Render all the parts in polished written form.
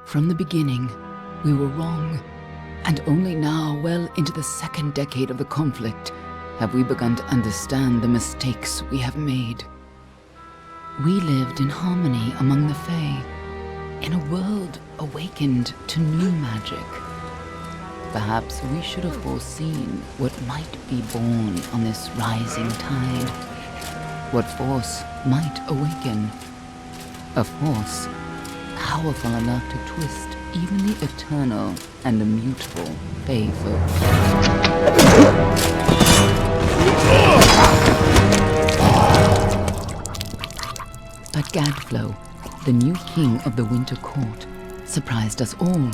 From the beginning, we were wrong, and only now, well into the second decade of the conflict, have we begun to understand the mistakes we have made. We lived in harmony among the Fae, in a world awakened to new magic. Perhaps we should have foreseen what might be born on this rising tide. What force might awaken. A force powerful enough to twist even the eternal and immutable Fae folk. But Gadflow, the new king of the Winter Court, surprised us all.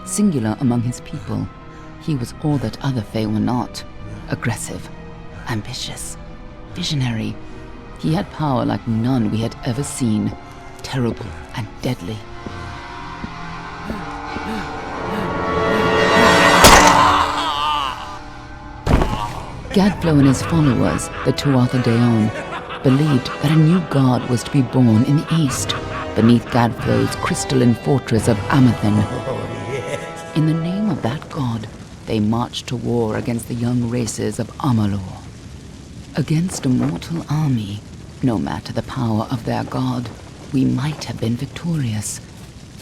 Singular among his people, he was all that other Fae were not. Aggressive, ambitious, visionary. He had power like none we had ever seen, terrible and deadly. Gadflow and his followers, the Tuatha Deon, believed that a new god was to be born in the east, beneath Gadflow's crystalline fortress of Amathen. In the name of that god, they marched to war against the young races of Amalur. Against a mortal army, no matter the power of their god, we might have been victorious.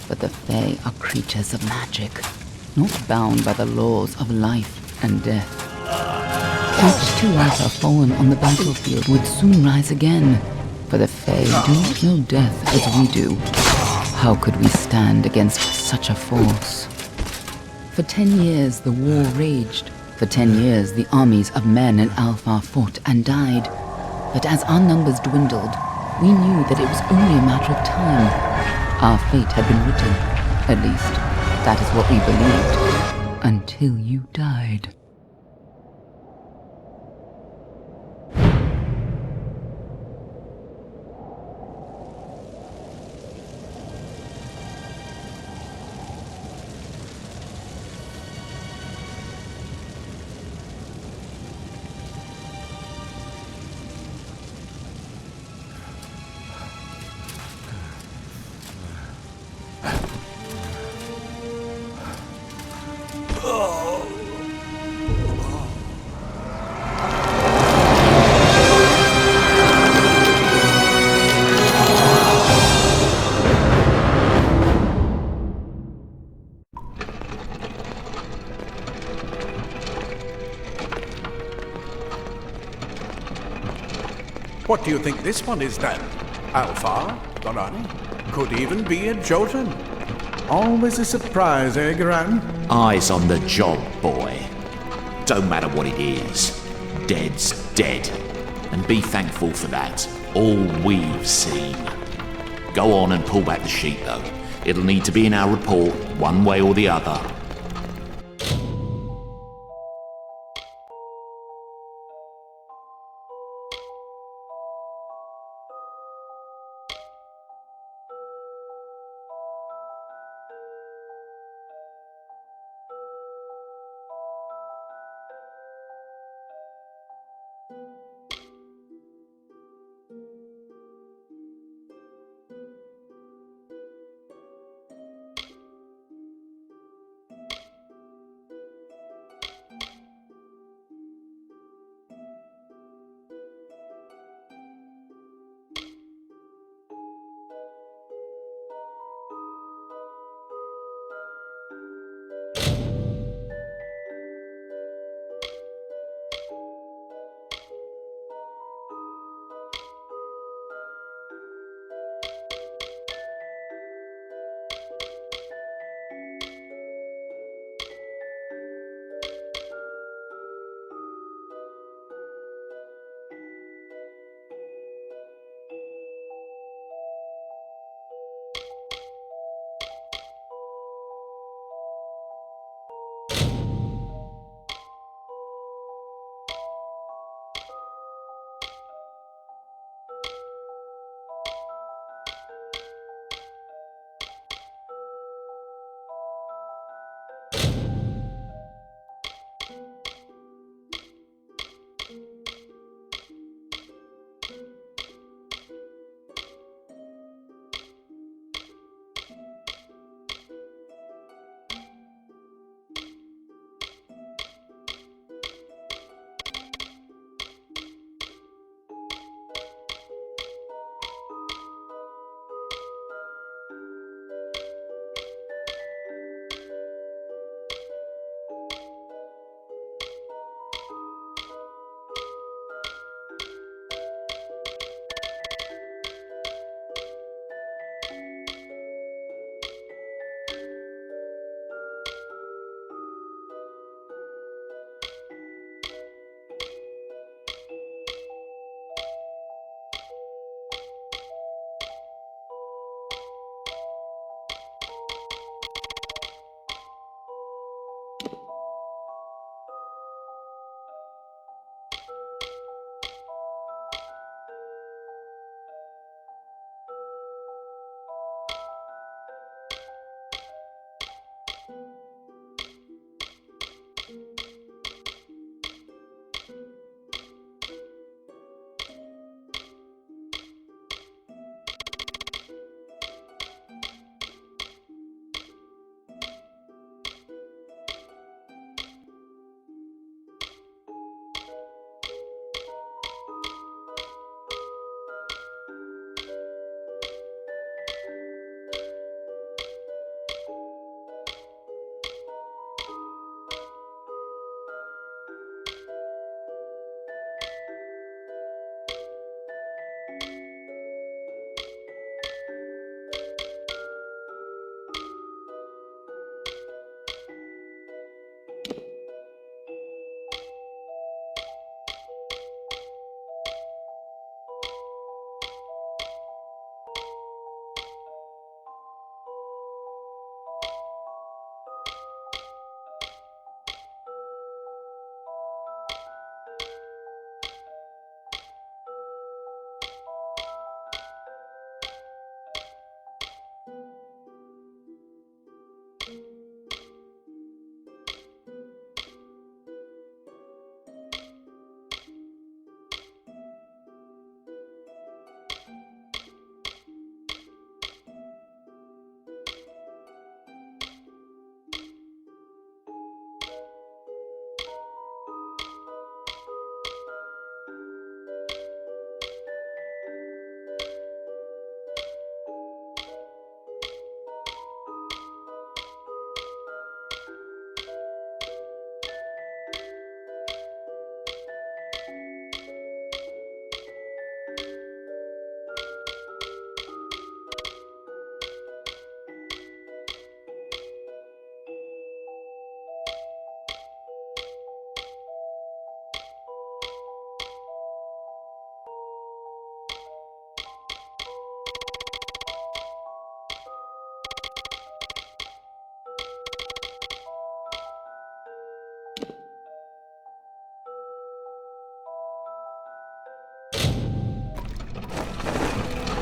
But the Fae are creatures of magic, not bound by the laws of life and death. Each Tuatha fallen on the battlefield would soon rise again, for the Fae do not know death as we do. How could we stand against such a force? For 10 years the war raged. For 10 years the armies of Men and Alpha fought and died. But as our numbers dwindled, we knew that it was only a matter of time. Our fate had been written. At least, that is what we believed. Until you died. What do you think this one is then? Alpha? Dorani? Could even be a Jotun. Always a surprise, eh, Gran? Eyes on the job, boy. Don't matter what it is. Dead's dead. And be thankful for that. All we've seen. Go on and pull back the sheet, though. It'll need to be in our report, one way or the other.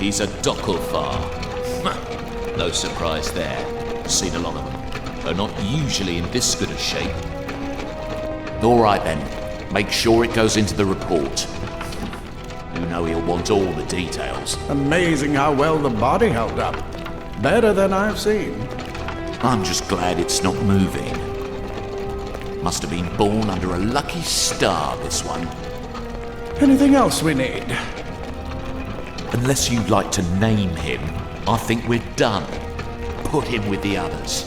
He's a Docklefar. No surprise there. Seen a lot of them. Though not usually in this good a shape. All right then. Make sure it goes into the report. You know he'll want all the details. Amazing how well the body held up. Better than I've seen. I'm just glad it's not moving. Must have been born under a lucky star, this one. Anything else we need? Unless you'd like to name him, I think we're done. Put him with the others.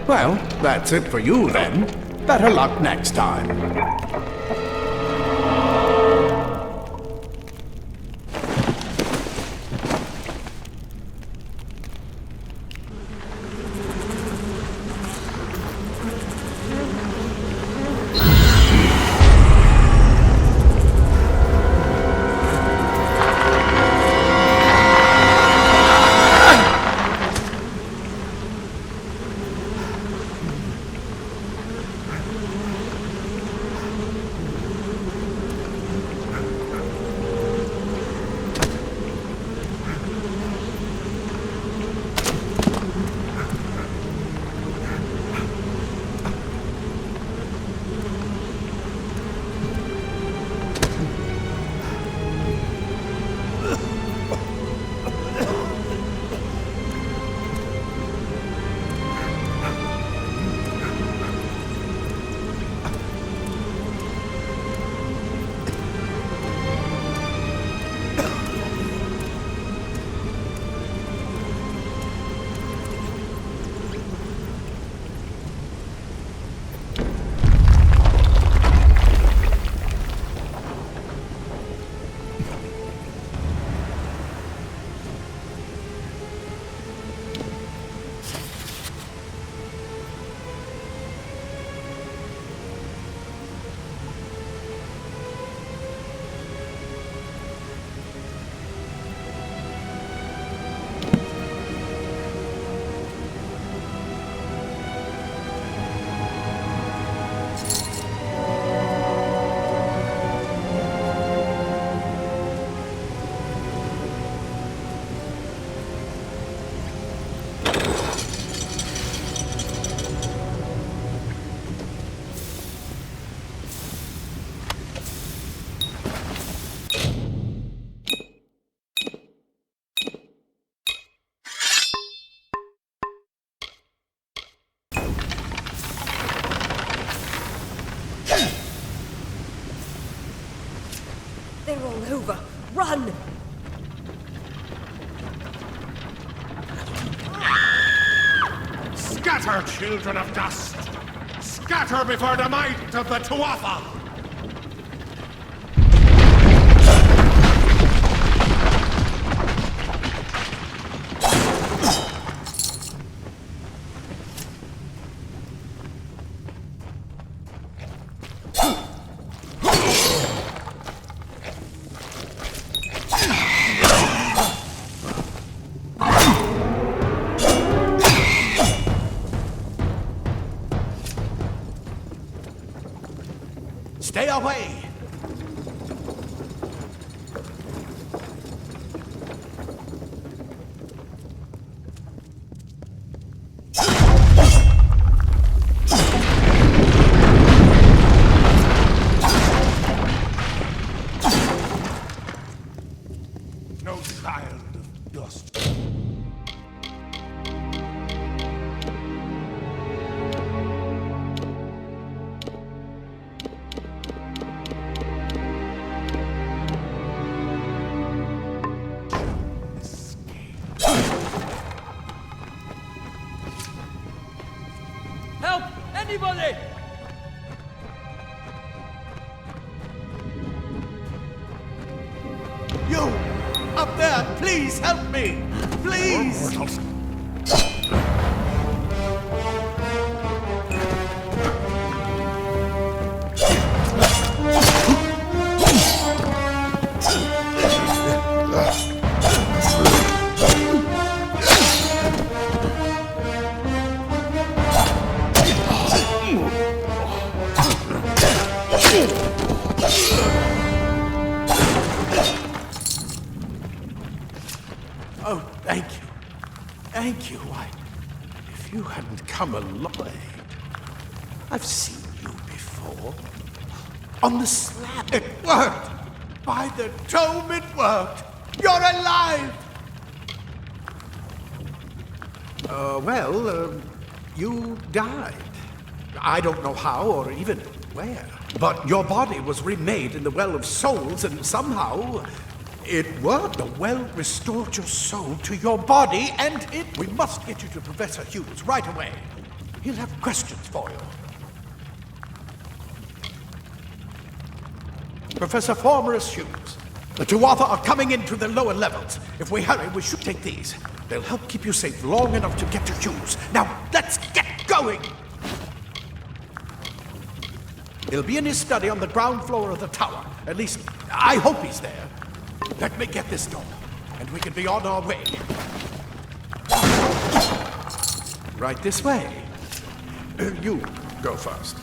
Well, that's it for you then. Better luck next time. done! Scatter, children of dust! Scatter before the might of the Tuatha! Stay away! No child of dust. Help! Anybody! You! Up there! Please help me! Please! Mortals. Oh, thank you. Thank you. If you hadn't come along... I've seen you before. On the slab. It worked! By the dome, it worked! You're alive! You died. I don't know how or even where. But your body was remade in the Well of Souls, and somehow it worked. The well restored your soul to your body, and we must get you to Professor Hughes right away. He'll have questions for you. Professor Formorus Hughes, the Tuatha are coming into the lower levels. If we hurry, we should take these. They'll help keep you safe long enough to get to Hughes. Now, let's get going! He'll be in his study on the ground floor of the tower. At least, I hope he's there. Let me get this door, and we can be on our way. Right this way. You go first.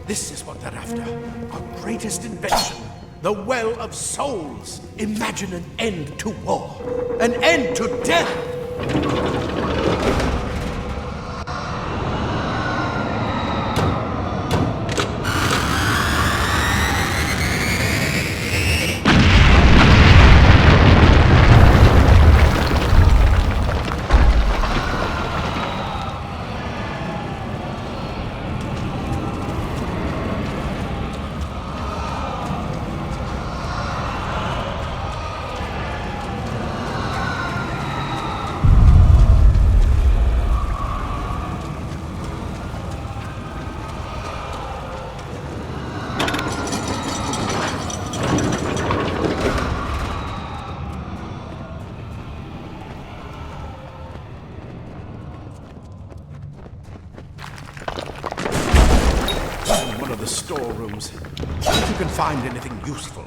This is what they're after. Our greatest invention. The Well of Souls. Imagine an end to war. An end to death. One of the storerooms. See if you can find anything useful.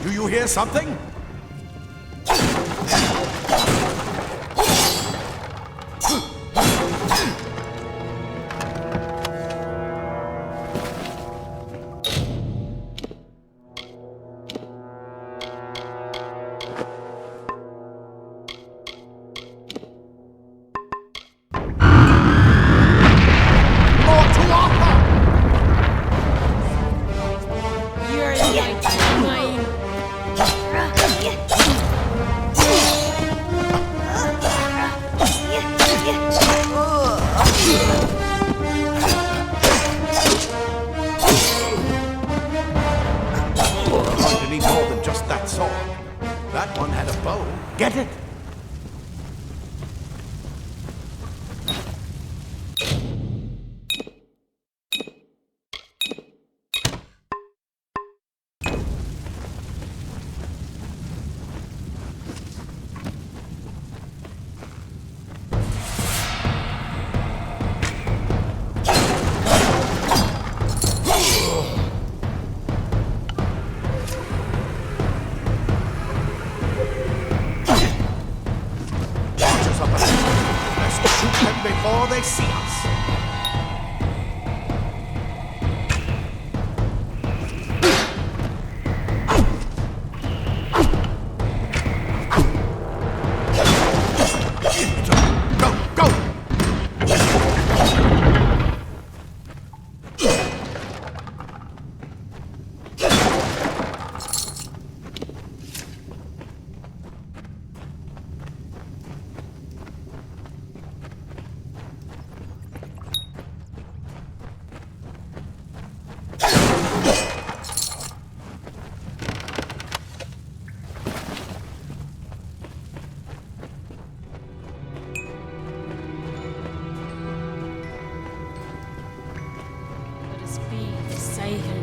Do you hear something? You're like mine. You need more than just that sword. That one had a bow. Get it? Watchers up ahead. Let's shoot them before they see us. Go, go! Let us be Satan.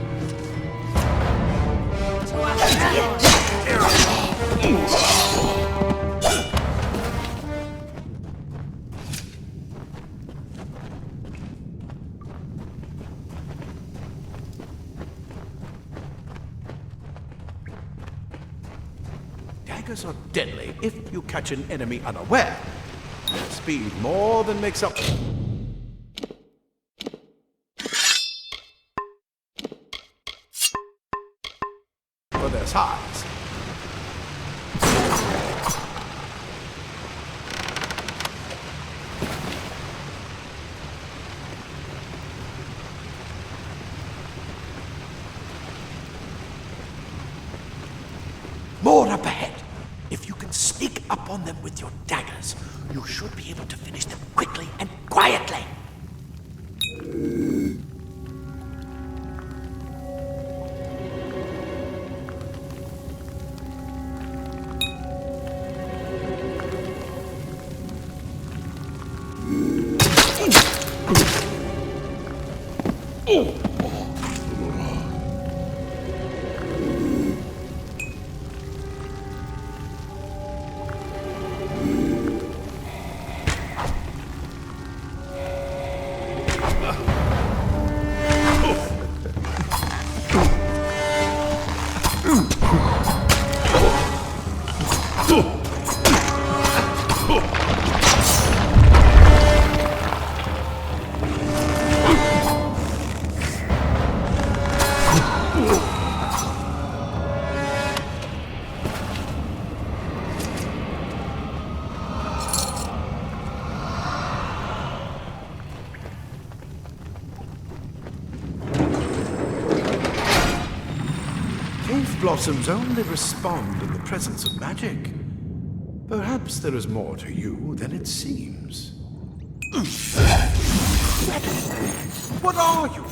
Daggers are deadly if you catch an enemy unaware. Their speed more than makes up for their size. More up ahead. If you can sneak up on them with your daggers, you should be able to finish them quickly and quietly. Cave blossoms only respond in the presence of magic. Perhaps there is more to you than it seems. What are you?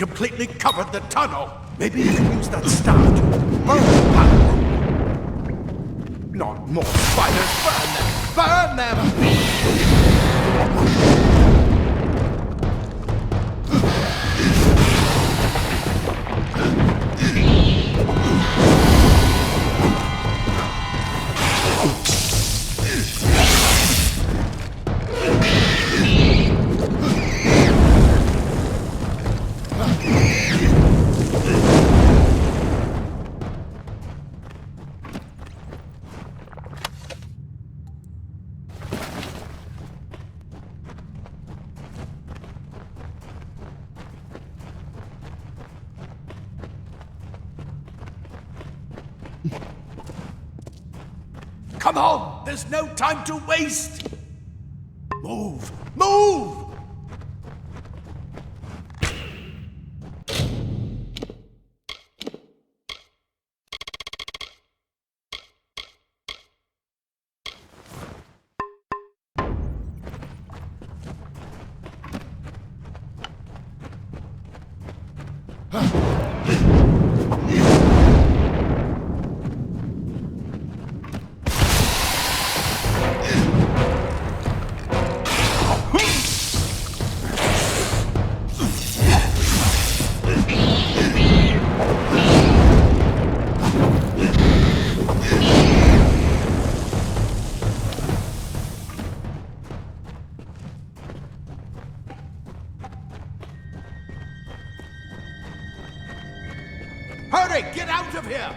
completely covered the tunnel. Maybe you can use that staff to burn the power. Not more spiders. Burn them! Burn them! Come on! There's no time to waste! Move! Move! Hurry! Get out of here!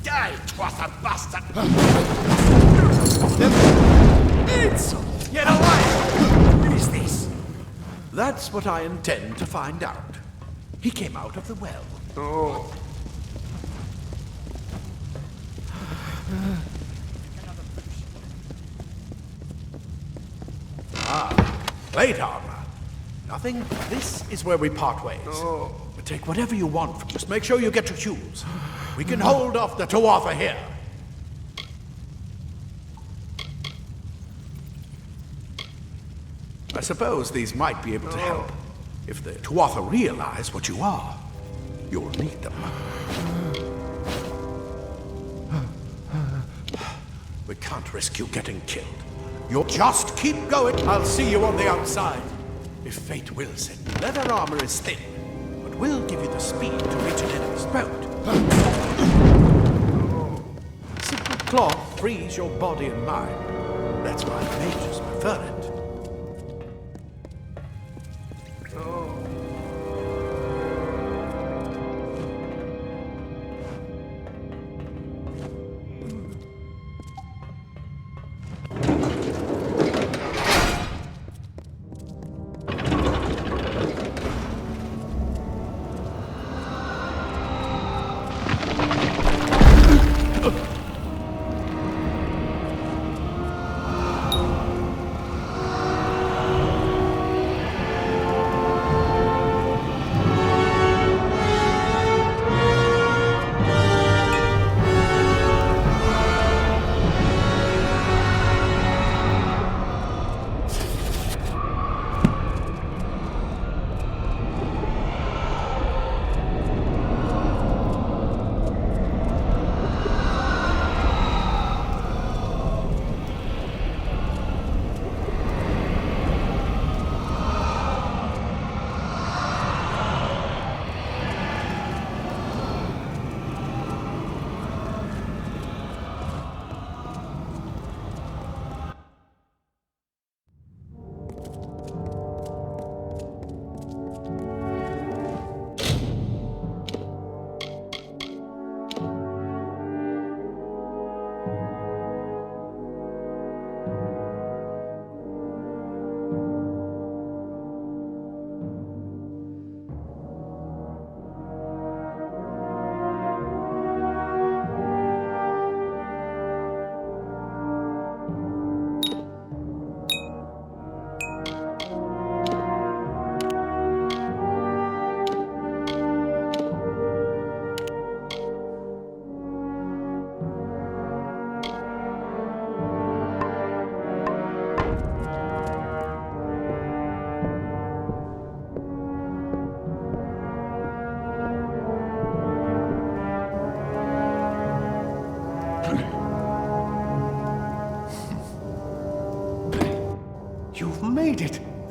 Die, twas a bastard! Insult! Get away! Who is this? That's what I intend to find out. He came out of the well. Oh. Plate armor. Nothing. This is where we part ways. Oh. But take whatever you want. Just make sure you get your shoes. We can hold off the Tuatha here. I suppose these might be able to help. If the Tuatha realize what you are, you'll need them. We can't risk you getting killed. You'll just keep going. I'll see you on the outside. If fate wills it. Leather armor is thin, but will give you the speed to reach an enemy's throat. Simple cloth frees your body and mind. That's why mages prefer it.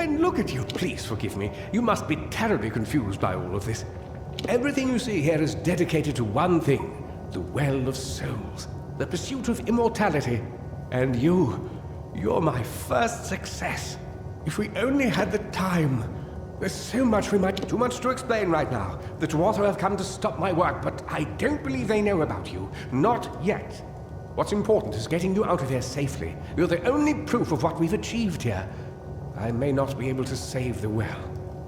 mean, look at you. Please forgive me. You must be terribly confused by all of this. Everything you see here is dedicated to one thing, the Well of Souls, the pursuit of immortality. And you're my first success. If we only had the time. There's so much too much to explain right now. The Tuatha have come to stop my work, but I don't believe they know about you. Not yet. What's important is getting you out of here safely. You're the only proof of what we've achieved here. I may not be able to save the well,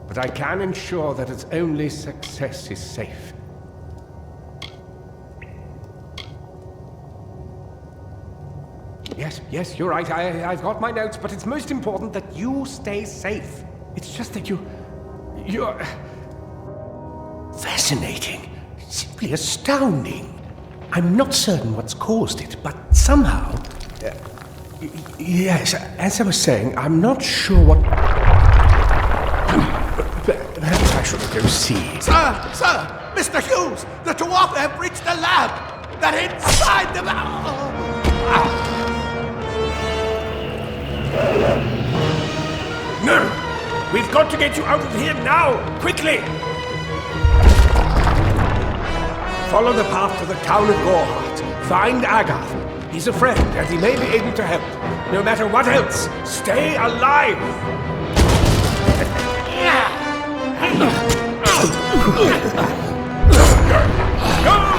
but I can ensure that its only success is safe. Yes, you're right. I've got my notes, but it's most important that you stay safe. It's just that you're fascinating, simply astounding. I'm not certain what's caused it, but somehow... yes, as I was saying, I'm not sure what... Perhaps I should go see. Sir! Mr. Hughes! The Tuatha have breached the lab! They're inside the lab! No! We've got to get you out of here now! Quickly! Follow the path to the town of Gorhart. Find Agath. He's a friend, and he may be able to help. No matter what else, stay alive! Go!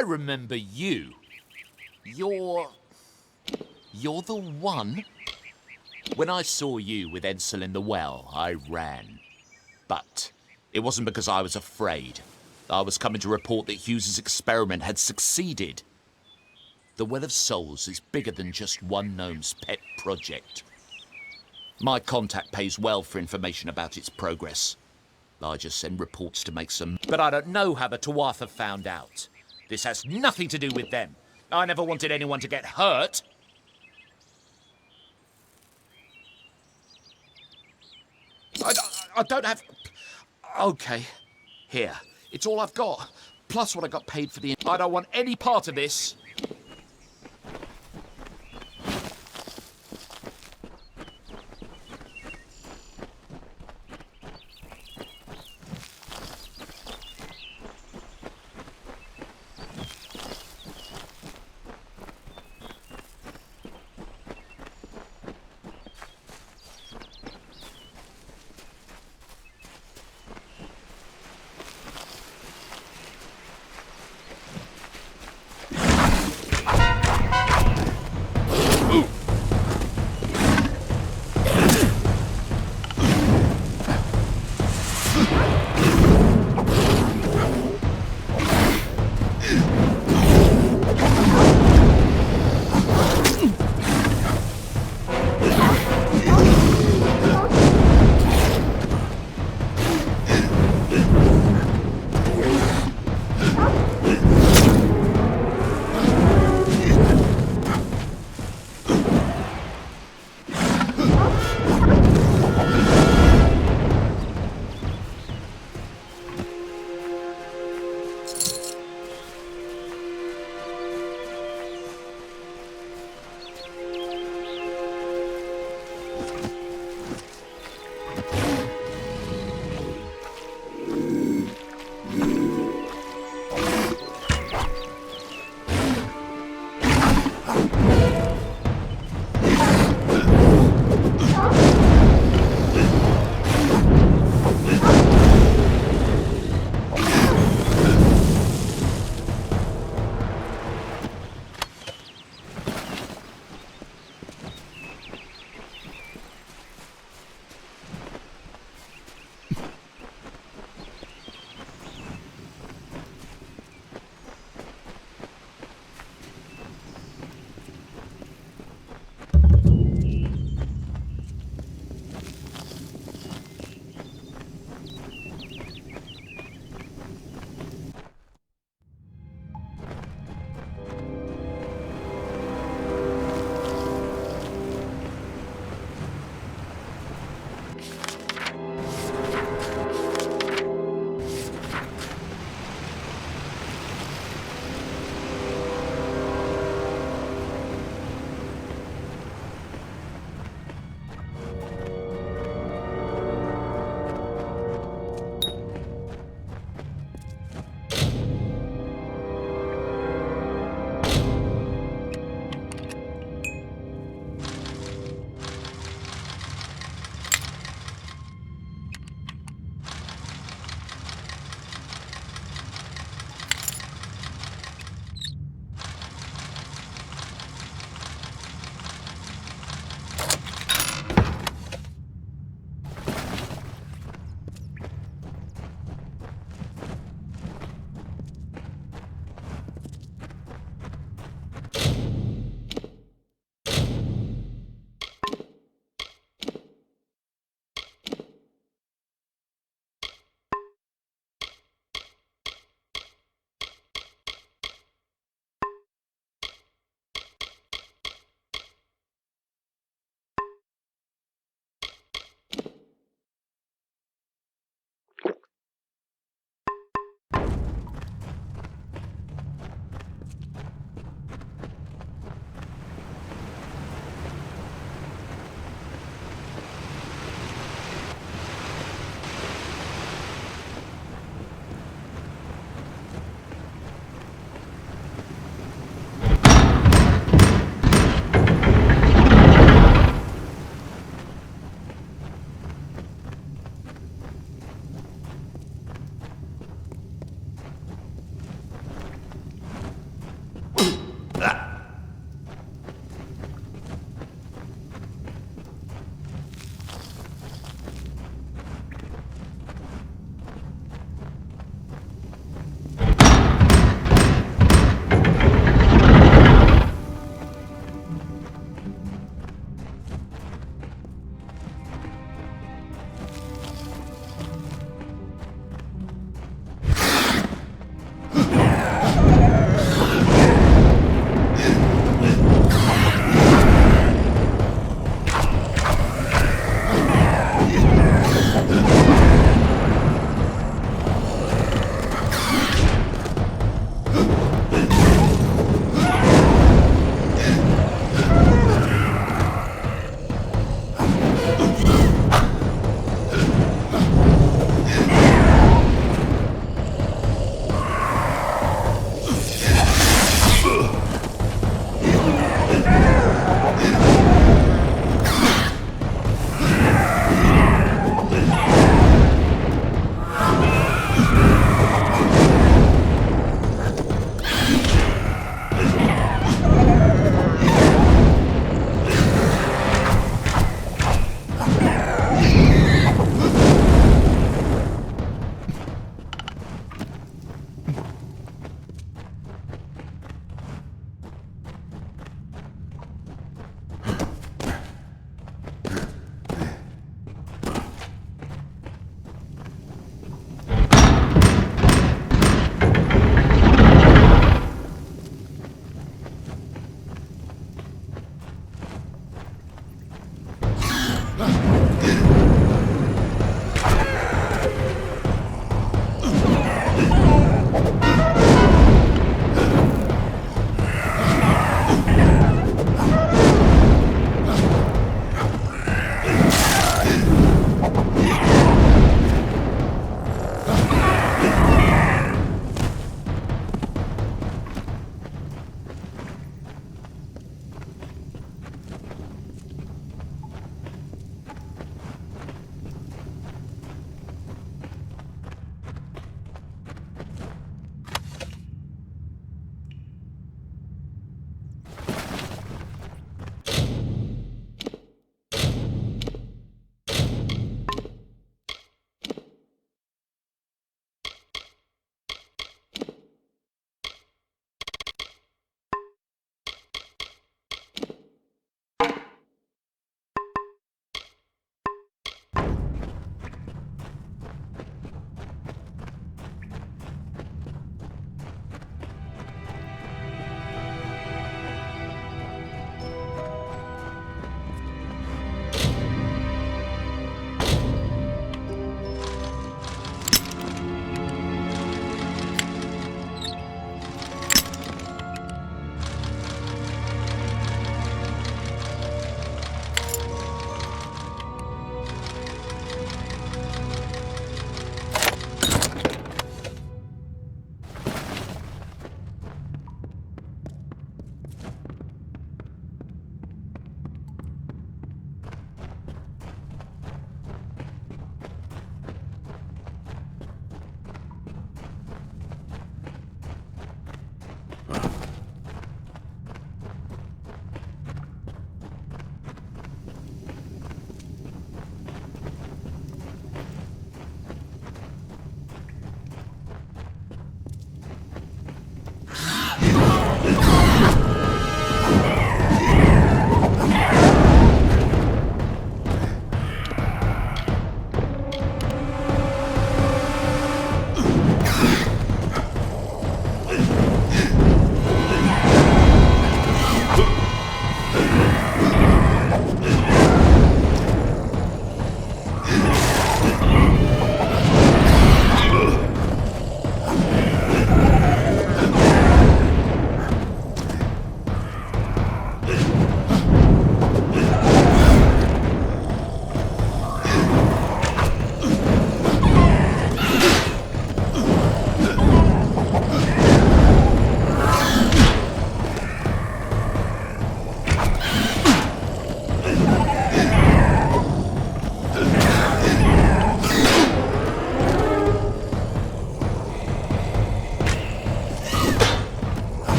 I remember you. You're the one? When I saw you with Edsel in the well, I ran. But it wasn't because I was afraid. I was coming to report that Hughes's experiment had succeeded. The Well of Souls is bigger than just one gnome's pet project. My contact pays well for information about its progress. I just send reports to make some... But I don't know how the Tuatha found out. This has nothing to do with them. I never wanted anyone to get hurt. I don't have... Okay. Here. It's all I've got. Plus what I got paid for the... I don't want any part of this.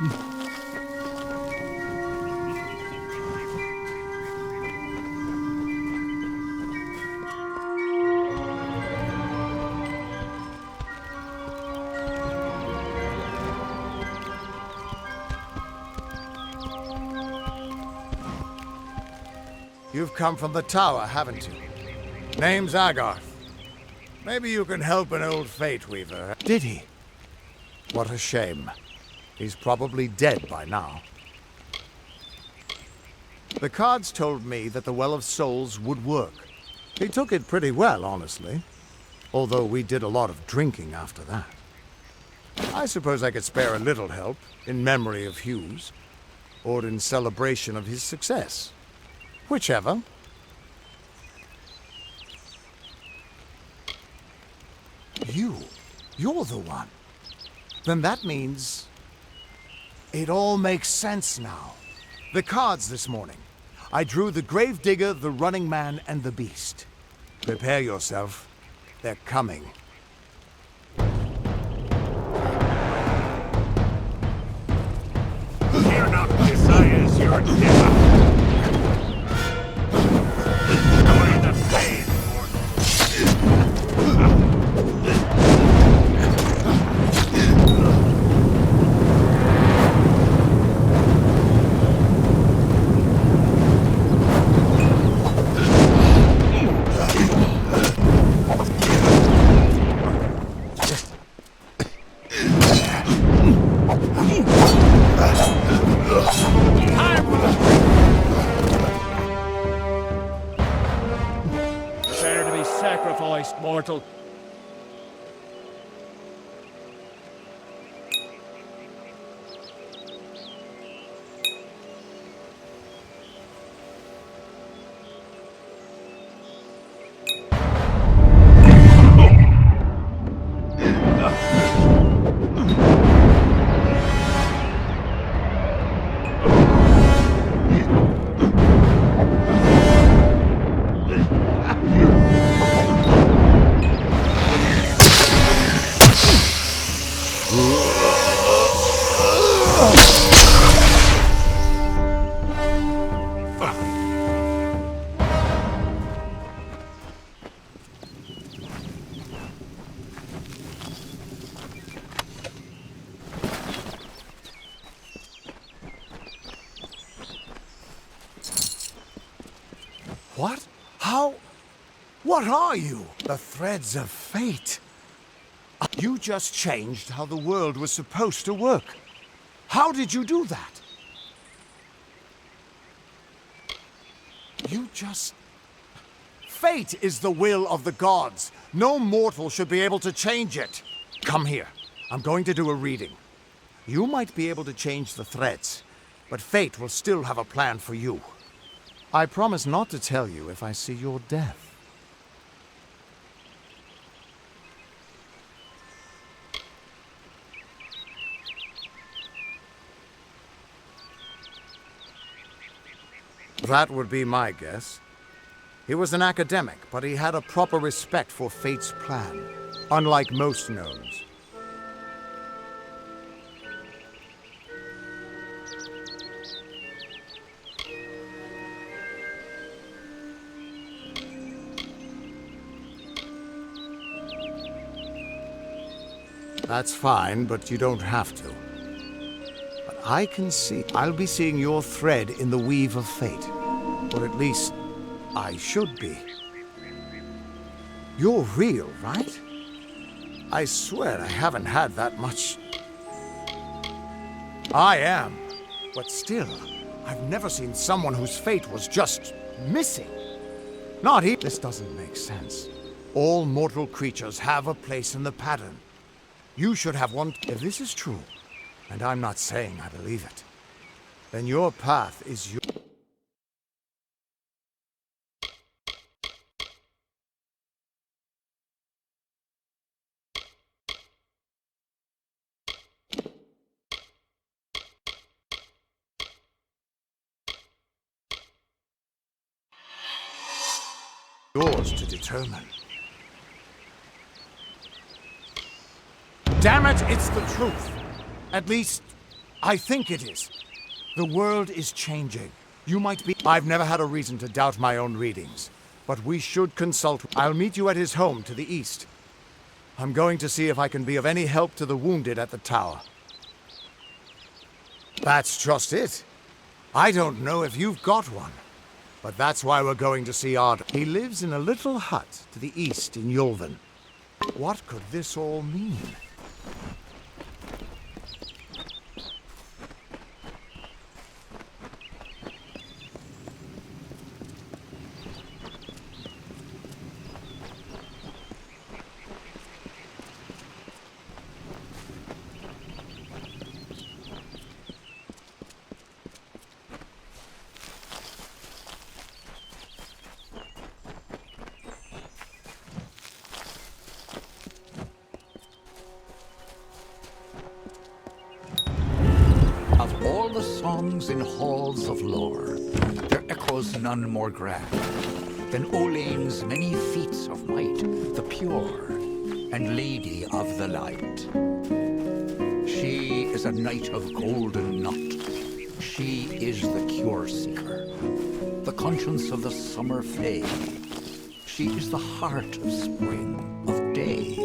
You've come from the tower, haven't you? Name's Agarth. Maybe you can help an old Fate Weaver. Did he? What a shame. He's probably dead by now. The cards told me that the Well of Souls would work. He took it pretty well, honestly. Although we did a lot of drinking after that. I suppose I could spare a little help, in memory of Hughes, or in celebration of his success. Whichever. You're the one. Then that means... it all makes sense now. The cards this morning. I drew the Gravedigger, the Running Man, and the Beast. Prepare yourself. They're coming. Fear not, Messiahs, your death. Join the pain, prepare to be sacrificed, mortal. What? How? What are you? The threads of fate. You just changed how the world was supposed to work. How did you do that? You just... Fate is the will of the gods. No mortal should be able to change it. Come here. I'm going to do a reading. You might be able to change the threads, but fate will still have a plan for you. I promise not to tell you if I see your death. That would be my guess. He was an academic, but he had a proper respect for fate's plan, unlike most gnomes. That's fine, but you don't have to. But I can see... I'll be seeing your thread in the weave of fate. Or at least, I should be. You're real, right? I swear I haven't had that much... I am. But still, I've never seen someone whose fate was just missing. Not even... This doesn't make sense. All mortal creatures have a place in the pattern. You should have one. If this is true, and I'm not saying I believe it, then your path is yours to determine. Damn it, it's the truth. At least, I think it is. The world is changing. You might be... I've never had a reason to doubt my own readings, but we should consult. I'll meet you at his home to the east. I'm going to see if I can be of any help to the wounded at the tower. That's just it. I don't know if you've got one, but that's why we're going to see Ard. He lives in a little hut to the east in Yulven. What could this all mean? Of all the songs in halls of lore, there echoes none more grand than Olane's many feats of might, the pure and lady of the light. She is a knight of golden knot. She is the cure seeker, the conscience of the summer fae. She is the heart of spring, of day.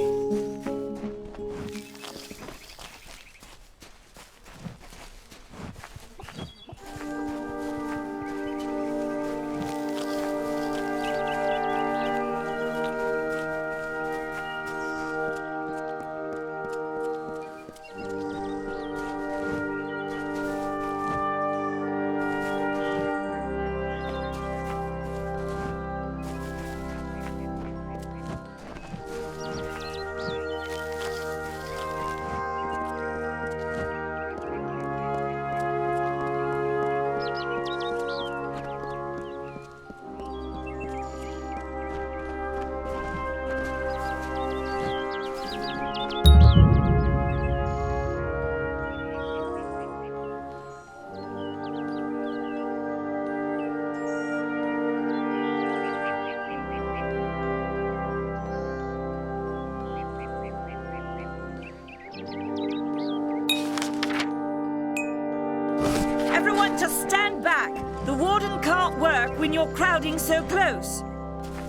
Everyone just stand back. The warden can't work when you're crowding so close.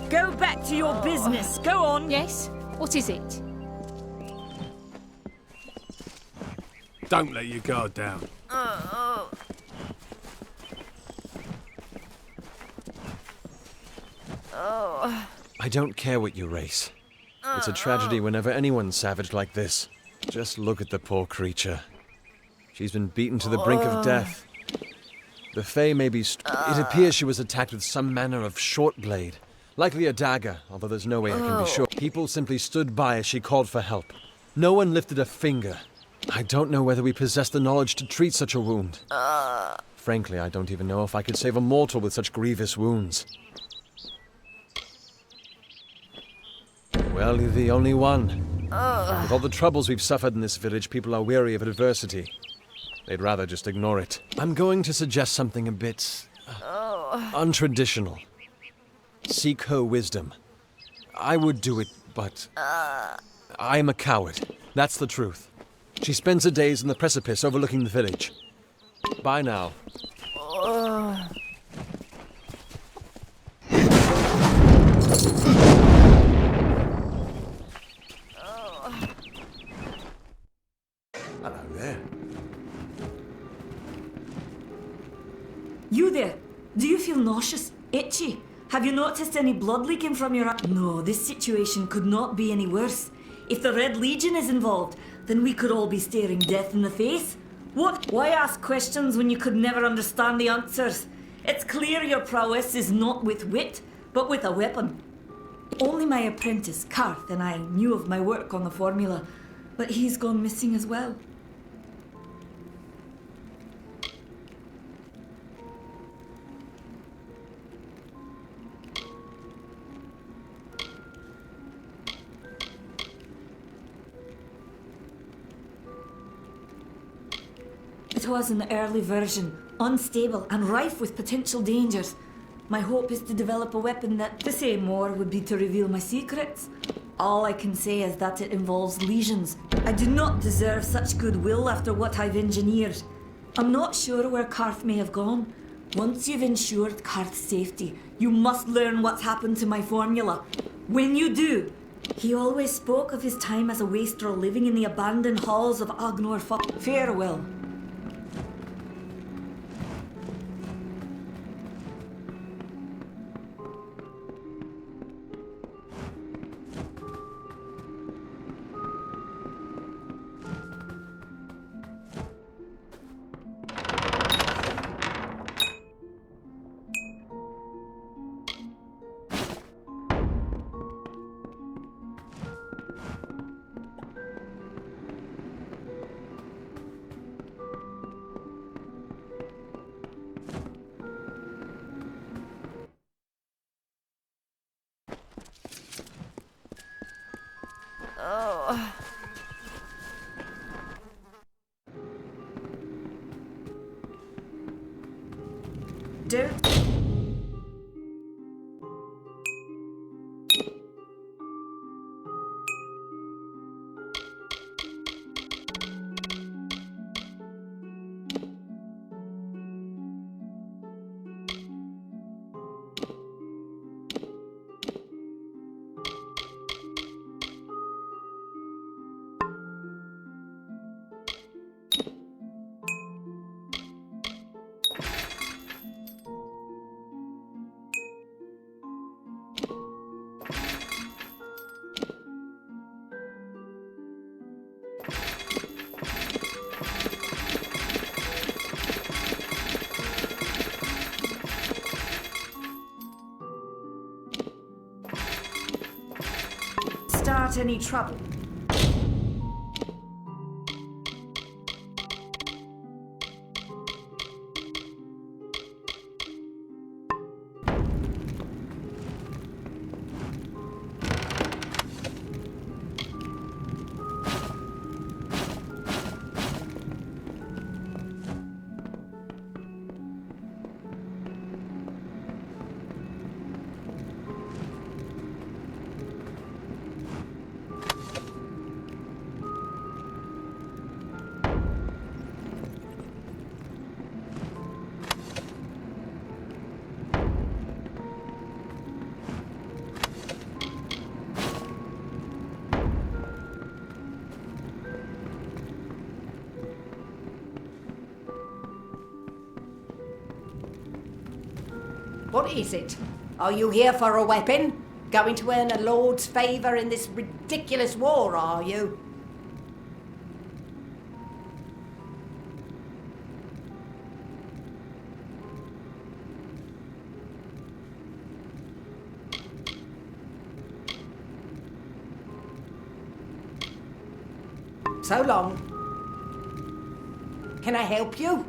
Go back to your business. Go on. Yes? What is it? Don't let your guard down. I don't care what you race. It's a tragedy whenever anyone's savage like this. Just look at the poor creature. She's been beaten to the brink of death. The Fae may be... It appears she was attacked with some manner of short blade. Likely a dagger, although there's no way I can be sure. People simply stood by as she called for help. No one lifted a finger. I don't know whether we possess the knowledge to treat such a wound. Frankly, I don't even know if I could save a mortal with such grievous wounds. Well, you're the only one. With all the troubles we've suffered in this village, people are weary of adversity. They'd rather just ignore it. I'm going to suggest something a bit... untraditional. Seek her wisdom. I would do it, but... I'm a coward. That's the truth. She spends her days in the precipice overlooking the village. Bye now. Hello there. You there. Do you feel nauseous? Itchy? Have you noticed any blood leaking from your eye? No, this situation could not be any worse. If the Red Legion is involved, then we could all be staring death in the face. What? Why ask questions when you could never understand the answers? It's clear your prowess is not with wit, but with a weapon. Only my apprentice, Karth, and I knew of my work on the formula, but he's gone missing as well. It was an early version, unstable and rife with potential dangers. My hope is to develop a weapon that, to say more, would be to reveal my secrets. All I can say is that it involves lesions. I do not deserve such goodwill after what I've engineered. I'm not sure where Karth may have gone. Once you've ensured Karth's safety, you must learn what's happened to my formula. When you do, he always spoke of his time as a wastrel living in the abandoned halls of Agnor. Farewell. Don't. Start any trouble. What is it? Are you here for a weapon? Going to earn a lord's favour in this ridiculous war, are you? So long. Can I help you?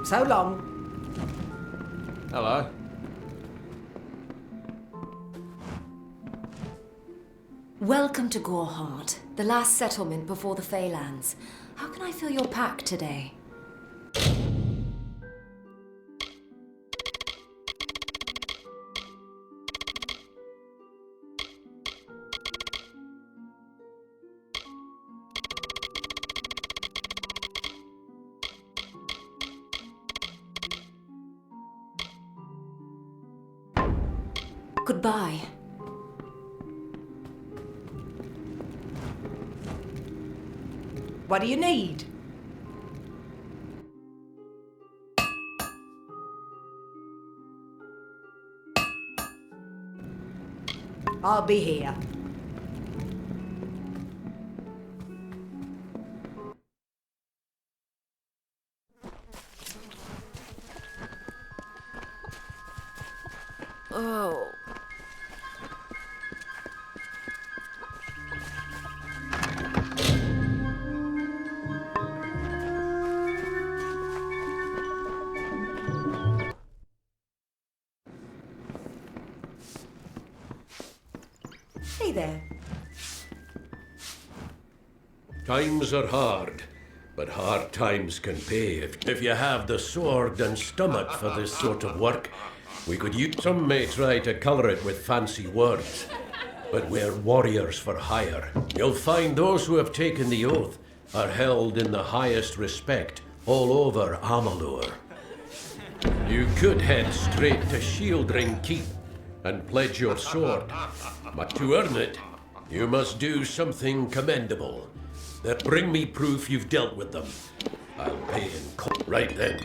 So long. Hello. Welcome to Goreheart, the last settlement before the Feylands. How can I fill your pack today? Goodbye. What do you need? I'll be here. Oh. Hey there. Times are hard, But hard times can pay if you have the sword and stomach for this sort of work. We could use. Some may try to colour it with fancy words, but we're warriors for hire. You'll find those who have taken the oath are held in the highest respect all over Amalur. You could head straight to Shieldring Keep and pledge your sword, but to earn it, you must do something commendable. That bring me proof you've dealt with them. I'll pay in right then.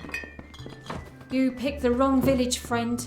You picked the wrong village, friend.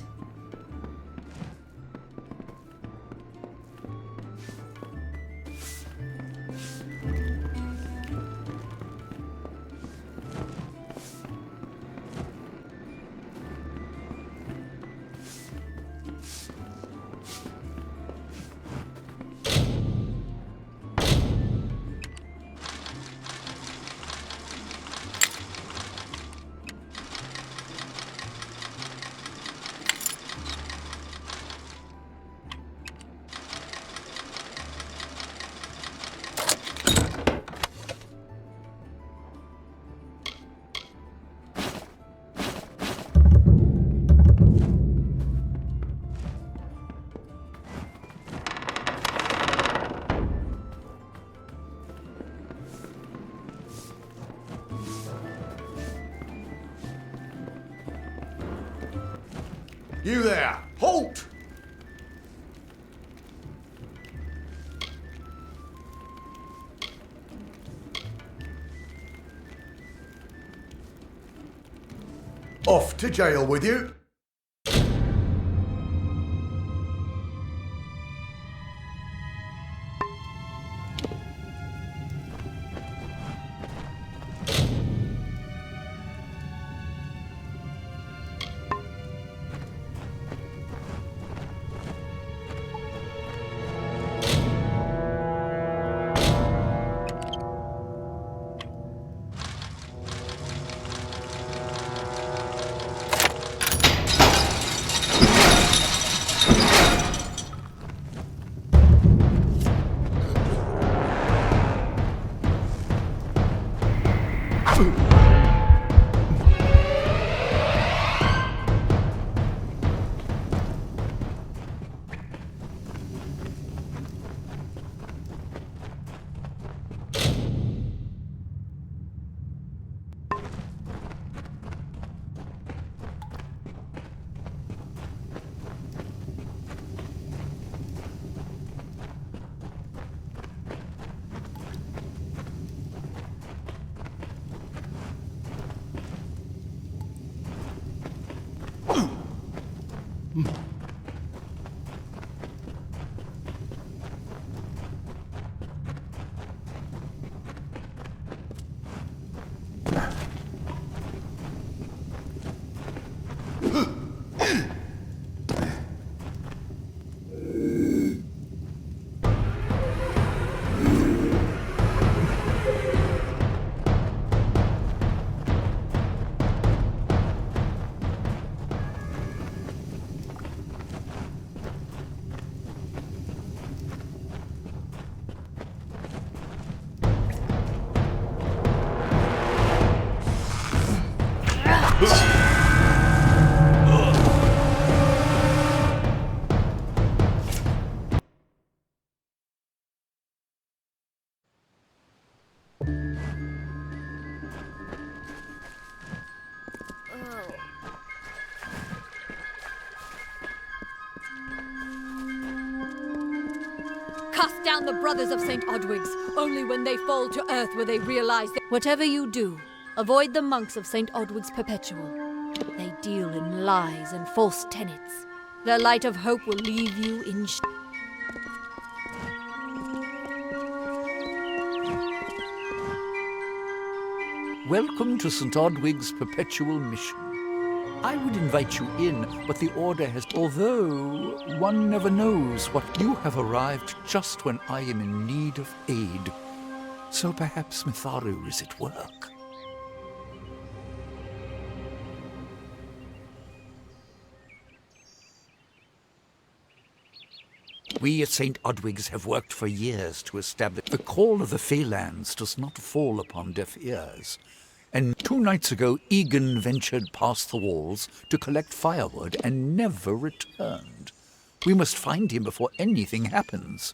You there! Halt! Off to jail with you. Cast down the brothers of St. Odwig's. Only when they fall to earth will they realize that whatever you do, avoid the monks of St. Odwig's Perpetual. They deal in lies and false tenets. Their light of hope will leave you in Welcome to St. Odwig's Perpetual Mission. I would invite you in, but the Order has... Although, one never knows what... You have arrived just when I am in need of aid. So perhaps Mitharu is at work. We We at St. Odwig's have worked for years to establish the call of the Feylands does not fall upon deaf ears. And 2 nights ago, Egan ventured past the walls to collect firewood and never returned. We must find him before anything happens.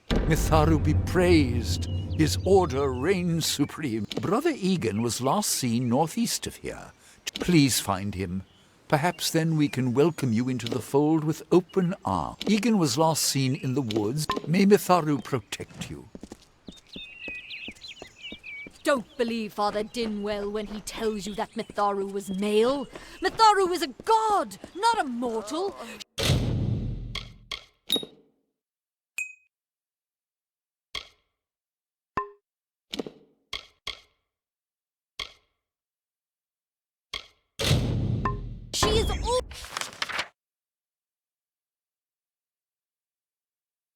Mitharu be praised. His order reigns supreme. Brother Egan was last seen northeast of here. Please find him. Perhaps then we can welcome you into the fold with open arms. Egan was last seen in the woods. May Mitharu protect you. Don't believe Father Dinwell when he tells you that Mitharu was male. Mitharu is a god, not a mortal. She is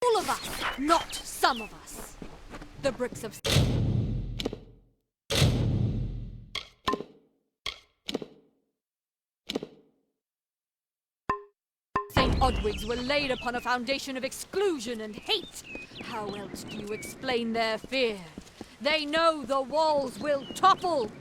all of us, not some of us. The bricks of St. Odwig's were laid upon a foundation of exclusion and hate. How else do you explain their fear? They know the walls will topple.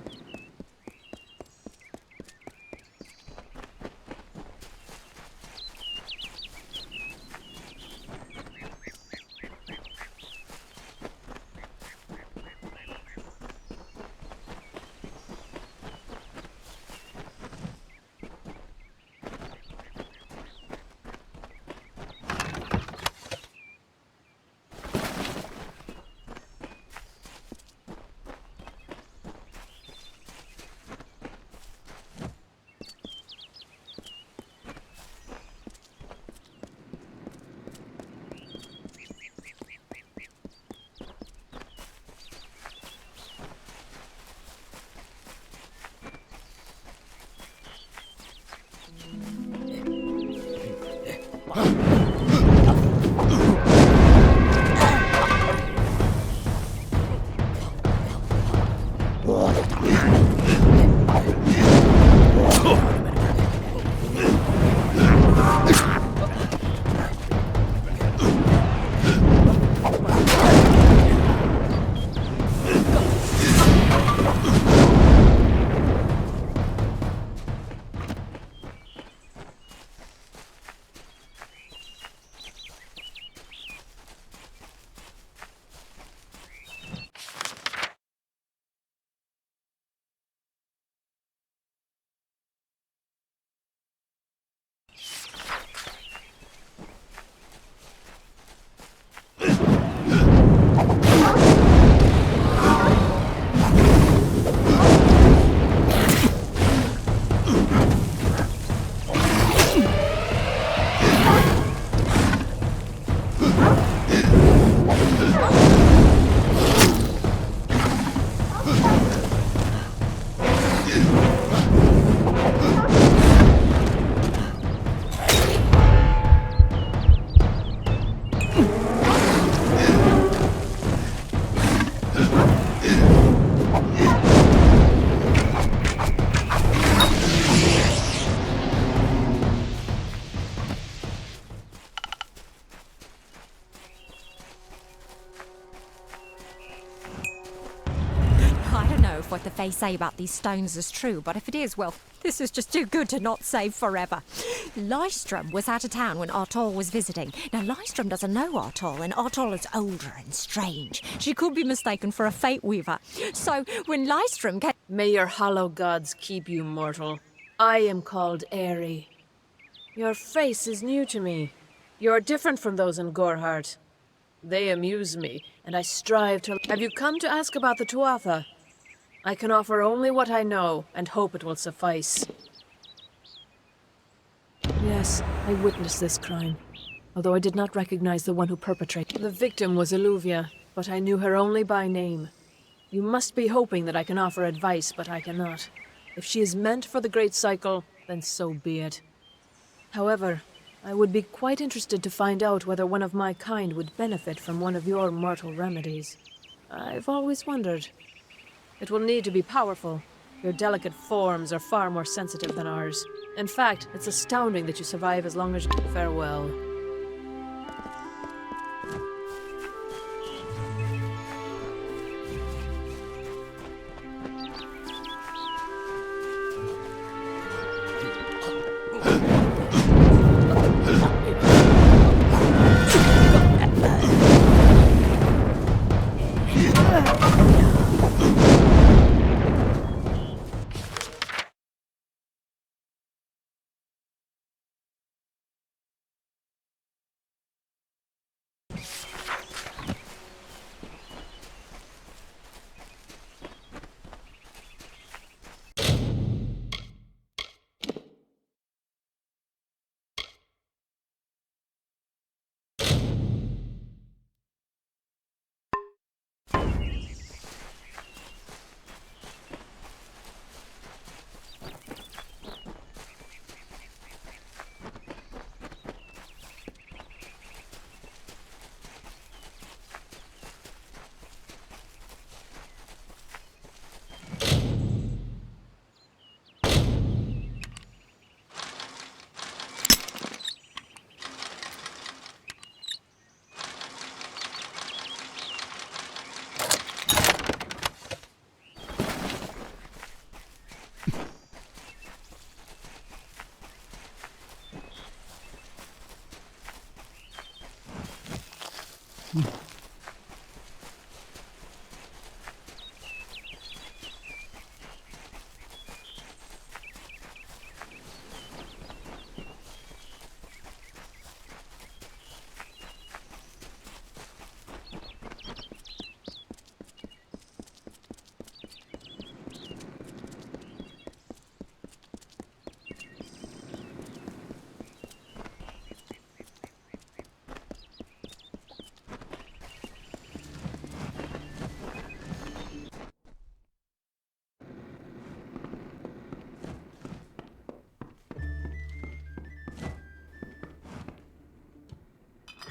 What the Fae say about these stones is true, but if it is, well, this is just too good to not save forever. Lystrom was out of town when Artol was visiting. Now, Lystrom doesn't know Artol, and Artol is older and strange. She could be mistaken for a Fate Weaver. So, when Lystrom came... May your hollow gods keep you, mortal. I am called Aerie. Your face is new to me. You're different from those in Gorhart. They amuse me, and I strive to... Have you come to ask about the Tuatha? I can offer only what I know, and hope it will suffice. Yes, I witnessed this crime, although I did not recognize the one who perpetrated. The victim was Illuvia, but I knew her only by name. You must be hoping that I can offer advice, but I cannot. If she is meant for the Great Cycle, then so be it. However, I would be quite interested to find out whether one of my kind would benefit from one of your mortal remedies. I've always wondered. It will need to be powerful. Your delicate forms are far more sensitive than ours. In fact, it's astounding that you survive as long as you... Farewell.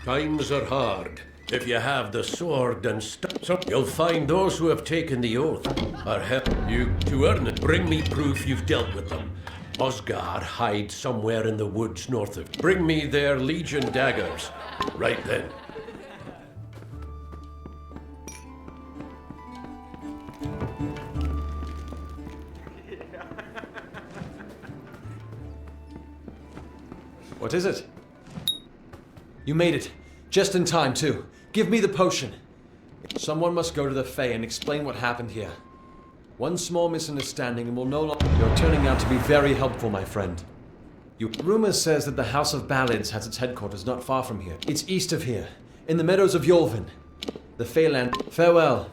Times are hard. If you have the sword and stuff, you'll find those who have taken the oath are help you to earn it. Bring me proof you've dealt with them. Osgar hides somewhere in the woods north of. Bring me their Legion daggers. Right then. What is it? You made it. Just in time, too. Give me the potion. Someone must go to the Fae and explain what happened here. One small misunderstanding and we'll no longer... You're turning out to be very helpful, my friend. Rumor says that the House of Ballads has its headquarters not far from here. It's east of here, in the meadows of Yolvin. The Faeland... Farewell.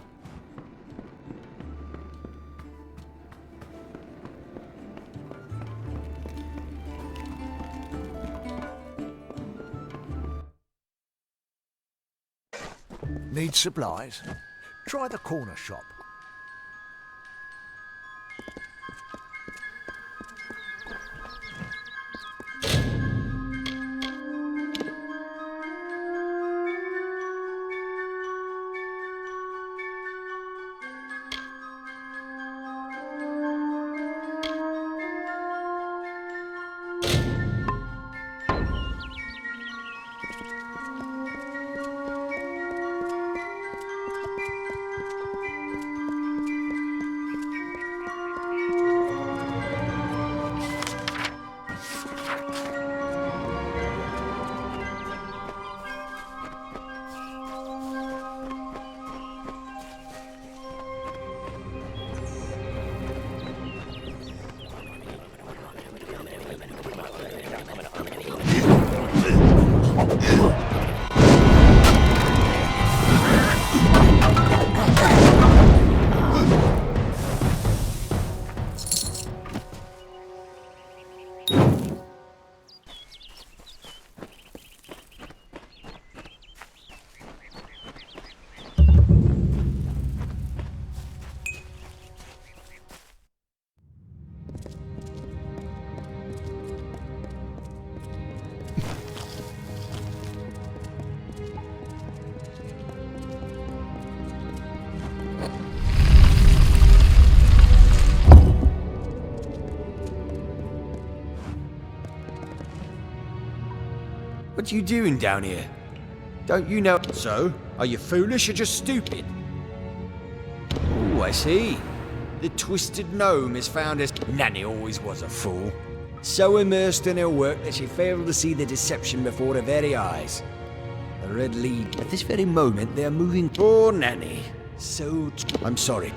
Need supplies? Try the corner shop. What are you doing down here? Don't you know? So, are you foolish or just stupid? Oh, I see. The twisted gnome has found us. Nanny always was a fool. So immersed in her work that she failed to see the deception before her very eyes. The Red Lead. At this very moment, they are moving. Poor Nanny. So... I'm sorry.